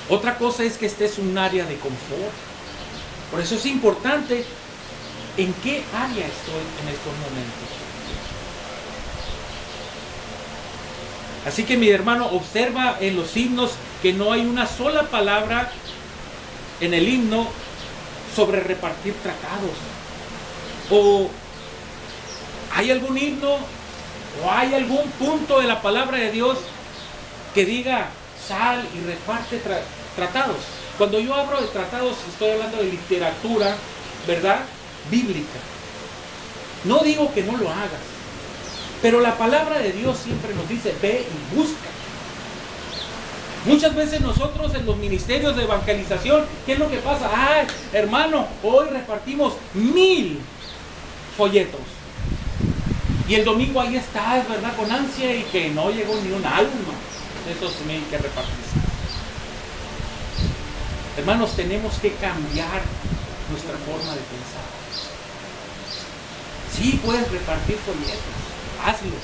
otra cosa es que estés en un área de confort. Por eso es importante en qué área estoy en estos momentos. Así que, mi hermano, observa en los himnos que no hay una sola palabra en el himno sobre repartir tratados. O hay algún himno o hay algún punto de la palabra de Dios que diga sal y reparte tratados. Cuando yo hablo de tratados, estoy hablando de literatura, ¿verdad?, bíblica. No digo que no lo hagas, pero la palabra de Dios siempre nos dice ve y busca. Muchas veces nosotros en los ministerios de evangelización, ¿qué es lo que pasa? Ay, hermano, hoy repartimos 1000 folletos y el domingo ahí estás, ¿verdad?, con ansia y que no llegó ni un alma de esos 1000 que repartiste. Hermanos, tenemos que cambiar nuestra forma de pensar. Sí, puedes repartir folletos, hazlo,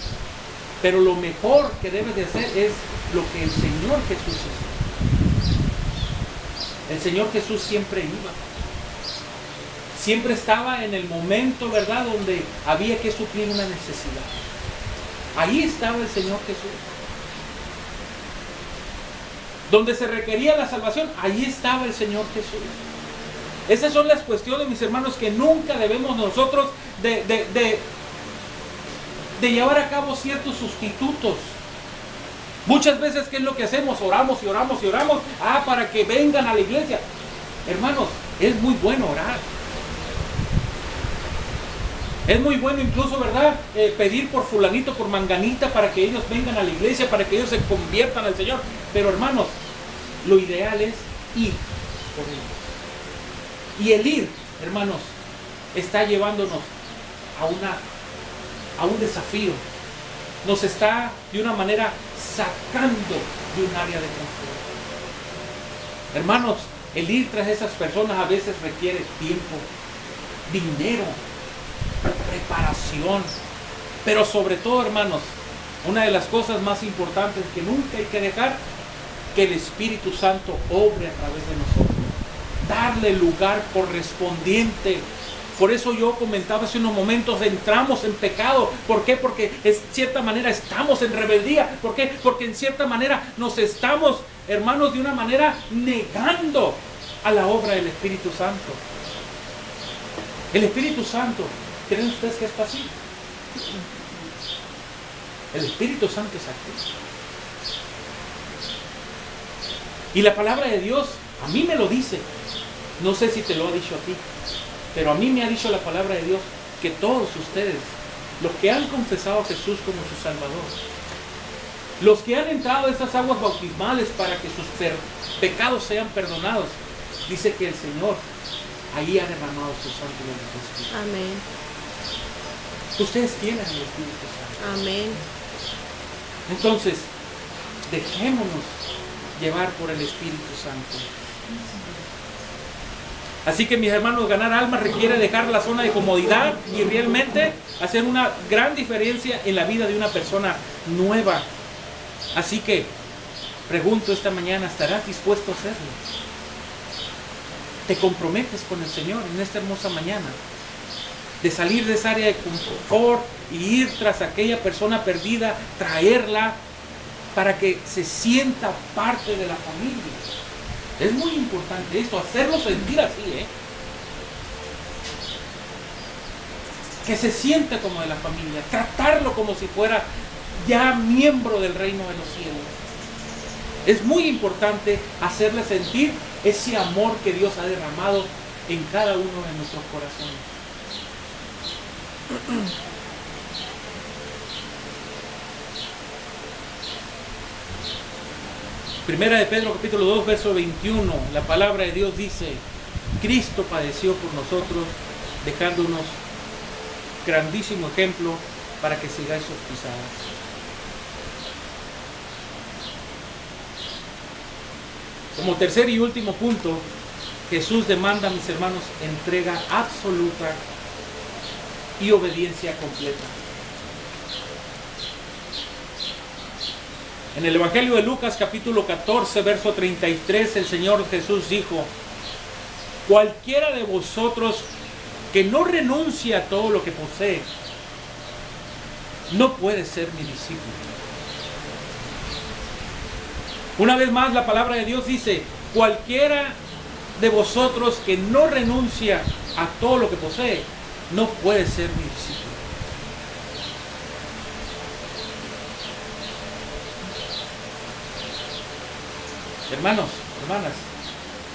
pero lo mejor que debes de hacer es lo que el Señor Jesús hizo. El Señor Jesús siempre iba, siempre estaba en el momento, ¿verdad?, donde había que suplir una necesidad. Ahí estaba el Señor Jesús. Donde se requería la salvación, ahí estaba el Señor Jesús. Esas son las cuestiones, mis hermanos, que nunca debemos nosotros de llevar a cabo ciertos sustitutos. Muchas veces, ¿qué es lo que hacemos? Oramos y oramos y oramos, para que vengan a la iglesia. Hermanos, es muy bueno orar. Es muy bueno incluso, ¿verdad?, pedir por fulanito, por manganita, para que ellos vengan a la iglesia, para que ellos se conviertan al Señor. Pero, hermanos, lo ideal es ir por ellos. Y el ir, hermanos, está llevándonos a un desafío. Nos está de una manera sacando de un área de confort. Hermanos, el ir tras esas personas a veces requiere tiempo, dinero, preparación. Pero sobre todo, hermanos, una de las cosas más importantes que nunca hay que dejar, que el Espíritu Santo obre a través de nosotros. Darle el lugar correspondiente. Por eso yo comentaba hace unos momentos, entramos en pecado. ¿Por qué? Porque en cierta manera estamos en rebeldía. ¿Por qué? Porque en cierta manera nos estamos, hermanos, de una manera negando a la obra del Espíritu Santo. El Espíritu Santo, ¿creen ustedes que es fácil? El Espíritu Santo es activo. Y la palabra de Dios a mí me lo dice. No sé si te lo ha dicho a ti, pero a mí me ha dicho la palabra de Dios que todos ustedes, los que han confesado a Jesús como su Salvador, los que han entrado a estas aguas bautismales para que sus pecados sean perdonados, dice que el Señor ahí ha derramado su santo y bendito Espíritu. Amén. Ustedes tienen el Espíritu Santo. Amén. Entonces, dejémonos llevar por el Espíritu Santo. Así que, mis hermanos, ganar almas requiere dejar la zona de comodidad y realmente hacer una gran diferencia en la vida de una persona nueva. Así que, pregunto esta mañana, ¿estarás dispuesto a hacerlo? ¿Te comprometes con el Señor en esta hermosa mañana? de salir de esa área de confort y ir tras aquella persona perdida, traerla para que se sienta parte de la familia. Es muy importante esto, hacerlo sentir así, que se sienta como de la familia, tratarlo como si fuera ya miembro del reino de los cielos. Es muy importante hacerle sentir ese amor que Dios ha derramado en cada uno de nuestros corazones. Primera de Pedro capítulo 2 verso 21, la palabra de Dios dice: Cristo padeció por nosotros, dejándonos grandísimo ejemplo para que sigáis sus pisadas. Como tercer y último punto, Jesús demanda, mis hermanos, entrega absoluta y obediencia completa. En el Evangelio de Lucas capítulo 14 verso 33, el Señor Jesús dijo: cualquiera de vosotros que no renuncia a todo lo que posee, no puede ser mi discípulo. Una vez más, la palabra de Dios dice: cualquiera de vosotros que no renuncia a todo lo que posee, no puede ser mi discípulo. Hermanos, hermanas,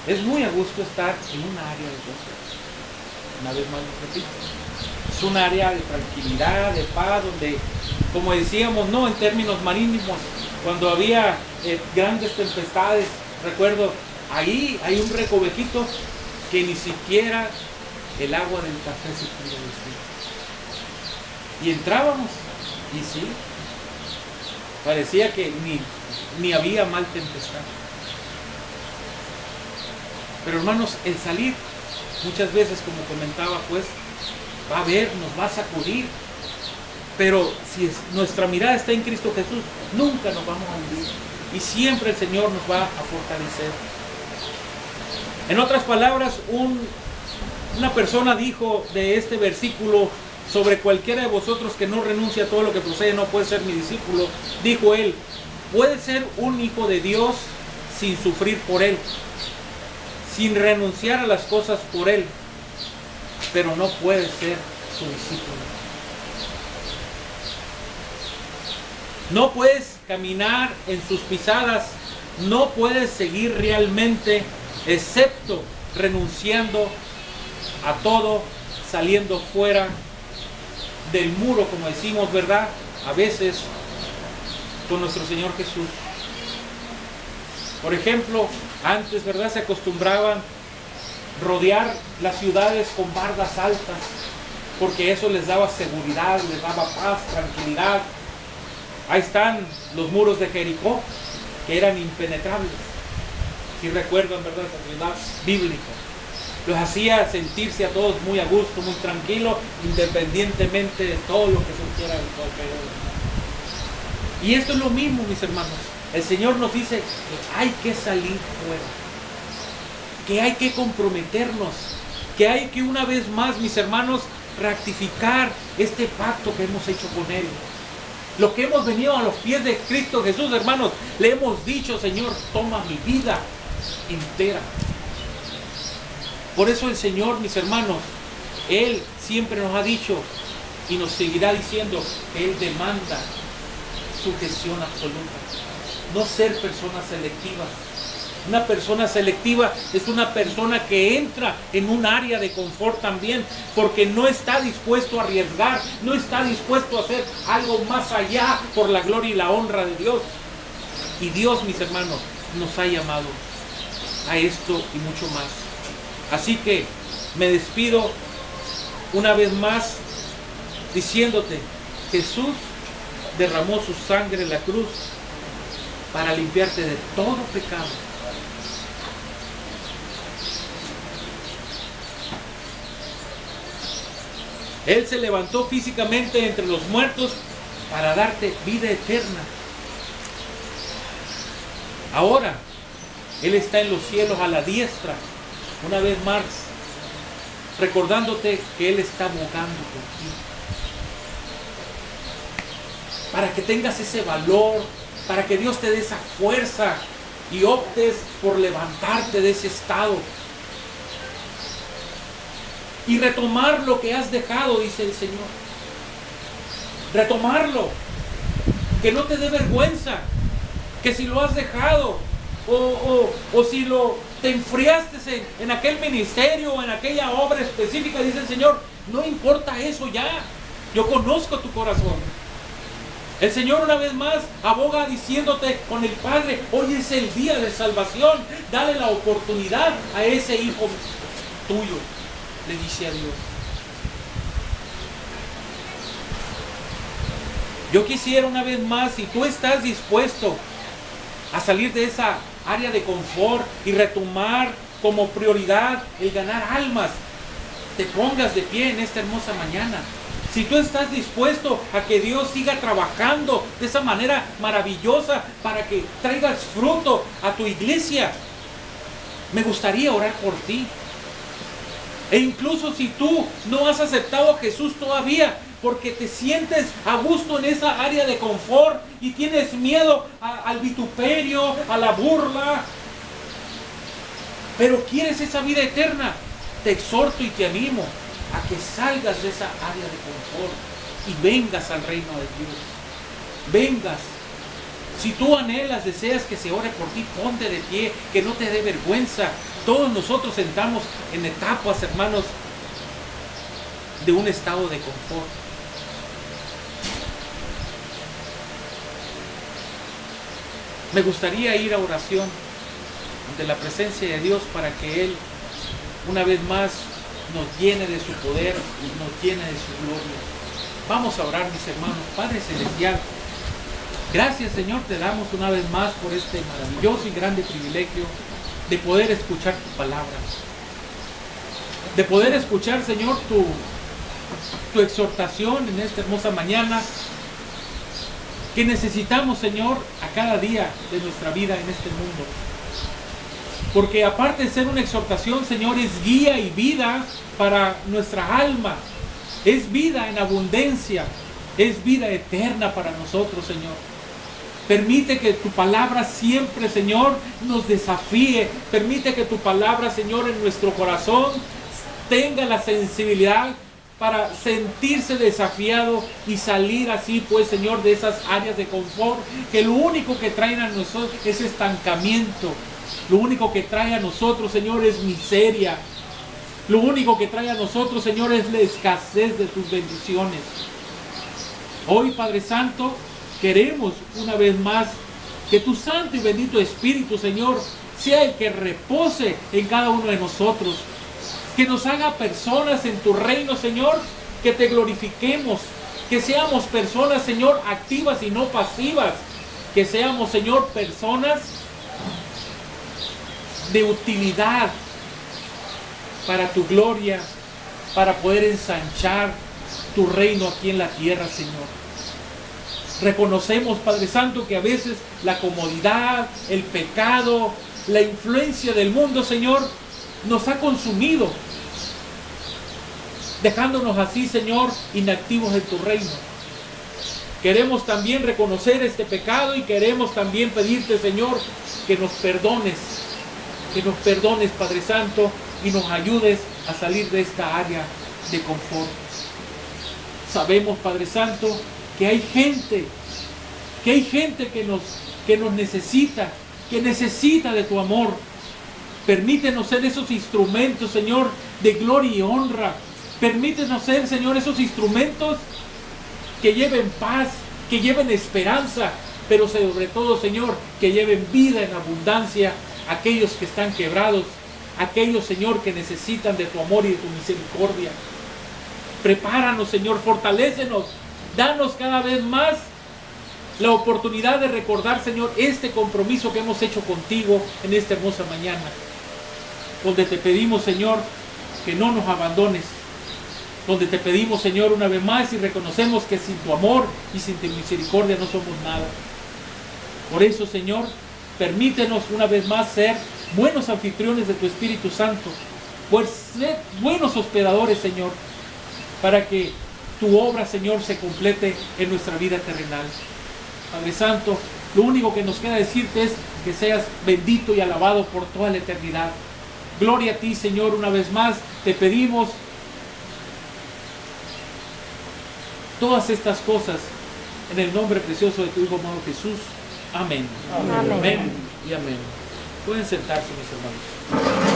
es muy a gusto estar en un área de gozo. Una vez más lo repito. Es un área de tranquilidad, de paz, donde, como decíamos, no en términos marítimos, cuando había grandes tempestades, recuerdo, ahí hay un recovejito que ni siquiera el agua del café se pudo decir. Y entrábamos, y sí, parecía que ni había mal tempestad. Pero hermanos, el salir, muchas veces, como comentaba, pues, va a ver, nos va a sacudir. Pero si nuestra mirada está en Cristo Jesús, nunca nos vamos a hundir. Y siempre el Señor nos va a fortalecer. En otras palabras, una persona dijo de este versículo: sobre cualquiera de vosotros que no renuncia a todo lo que posee, no puede ser mi discípulo. Dijo él: puede ser un hijo de Dios sin sufrir por Él, sin renunciar a las cosas por Él, pero no puede ser su discípulo. No puedes caminar en sus pisadas, no puedes seguir realmente, excepto renunciando a todo, saliendo fuera del muro, como decimos, ¿verdad? A veces con nuestro Señor Jesús. Por ejemplo, antes, ¿verdad?, se acostumbraban rodear las ciudades con bardas altas, porque eso les daba seguridad, les daba paz, tranquilidad. Ahí están los muros de Jericó, que eran impenetrables. Si recuerdan, ¿verdad?, esa ciudad bíblica. Los hacía sentirse a todos muy a gusto, muy tranquilos, independientemente de todo lo que surgiera en cualquier lugar. Y esto es lo mismo, mis hermanos. El Señor nos dice que hay que salir fuera, que hay que comprometernos, que hay que una vez más, mis hermanos, rectificar este pacto que hemos hecho con Él. Lo que hemos venido a los pies de Cristo Jesús, hermanos, le hemos dicho: Señor, toma mi vida entera. Por eso el Señor, mis hermanos, Él siempre nos ha dicho y nos seguirá diciendo que Él demanda sujeción absoluta. No ser personas selectivas. Una persona selectiva es una persona que entra en un área de confort también, porque no está dispuesto a arriesgar, no está dispuesto a hacer algo más allá por la gloria y la honra de Dios. Y Dios, mis hermanos, nos ha llamado a esto y mucho más. Así que me despido una vez más diciéndote: Jesús derramó su sangre en la cruz para limpiarte de todo pecado. Él se levantó físicamente entre los muertos para darte vida eterna. Ahora, Él está en los cielos a la diestra, una vez más, recordándote que Él está abogando por ti. Para que tengas ese valor, para que Dios te dé esa fuerza y optes por levantarte de ese estado. Y retomar lo que has dejado, dice el Señor. Retomarlo. Que no te dé vergüenza. Que si lo has dejado o si te enfriaste en aquel ministerio o en aquella obra específica, dice el Señor, no importa eso ya. Yo conozco tu corazón. El Señor una vez más aboga diciéndote con el Padre, hoy es el día de salvación. Dale la oportunidad a ese hijo tuyo, le dice a Dios. Yo quisiera una vez más, si tú estás dispuesto a salir de esa área de confort y retomar como prioridad el ganar almas, te pongas de pie en esta hermosa mañana. Si tú estás dispuesto a que Dios siga trabajando de esa manera maravillosa para que traigas fruto a tu iglesia, me gustaría orar por ti. E incluso si tú no has aceptado a Jesús todavía, porque te sientes a gusto en esa área de confort y tienes miedo al vituperio, a la burla, pero quieres esa vida eterna, te exhorto y te animo a que salgas de esa área de confort y vengas al reino de Dios. Vengas. Si tú anhelas, deseas que se ore por ti, ponte de pie, que no te dé vergüenza. Todos nosotros entramos en etapas, hermanos, de un estado de confort. Me gustaría ir a oración ante la presencia de Dios para que Él, una vez más, nos llene de su poder y nos llene de su gloria. Vamos a orar, mis hermanos. Padre Celestial, gracias, Señor, te damos una vez más por este maravilloso y grande privilegio de poder escuchar tu palabra, de poder escuchar, Señor, tu exhortación en esta hermosa mañana que necesitamos, Señor, a cada día de nuestra vida en este mundo. Porque aparte de ser una exhortación, Señor, es guía y vida para nuestra alma. Es vida en abundancia. Es vida eterna para nosotros, Señor. Permite que tu palabra siempre, Señor, nos desafíe. Permite que tu palabra, Señor, en nuestro corazón tenga la sensibilidad para sentirse desafiado y salir así, pues, Señor, de esas áreas de confort que lo único que traen a nosotros es estancamiento. Lo único que trae a nosotros, Señor, es miseria. Lo único que trae a nosotros, Señor, es la escasez de tus bendiciones. Hoy, Padre Santo, queremos una vez más que tu Santo y bendito Espíritu, Señor, sea el que repose en cada uno de nosotros. Que nos haga personas en tu reino, Señor, que te glorifiquemos. Que seamos personas, Señor, activas y no pasivas. Que seamos, Señor, personas de utilidad para tu gloria, para poder ensanchar tu reino aquí en la tierra, Señor. Reconocemos, Padre Santo, que a veces la comodidad, el pecado, la influencia del mundo, Señor, nos ha consumido, dejándonos así, Señor, inactivos en tu reino. Queremos también reconocer este pecado y queremos también pedirte, Señor, que nos perdones, Padre Santo, y nos ayudes a salir de esta área de confort. Sabemos, Padre Santo, que hay gente que nos necesita, que necesita de tu amor. Permítenos ser esos instrumentos, Señor, de gloria y honra. Permítenos ser, Señor, esos instrumentos que lleven paz, que lleven esperanza, pero sobre todo, Señor, que lleven vida en abundancia a aquellos que están quebrados, aquellos, Señor, que necesitan de tu amor y de tu misericordia. Prepáranos, Señor, fortalécenos, danos cada vez más la oportunidad de recordar, Señor, este compromiso que hemos hecho contigo en esta hermosa mañana, donde te pedimos, Señor, que no nos abandones, donde te pedimos, Señor, una vez más, y reconocemos que sin tu amor y sin tu misericordia no somos nada. Por eso, Señor, permítenos una vez más ser buenos anfitriones de tu Espíritu Santo, Pues sed buenos hospedadores, Señor, para que tu obra, Señor, se complete en nuestra vida terrenal. Padre Santo, lo único que nos queda decirte es que seas bendito y alabado por toda la eternidad. Gloria a ti, Señor, una vez más te pedimos todas estas cosas en el nombre precioso de tu Hijo amado Jesús. Amén. Amén. Amén y amén. Pueden sentarse, mis hermanos.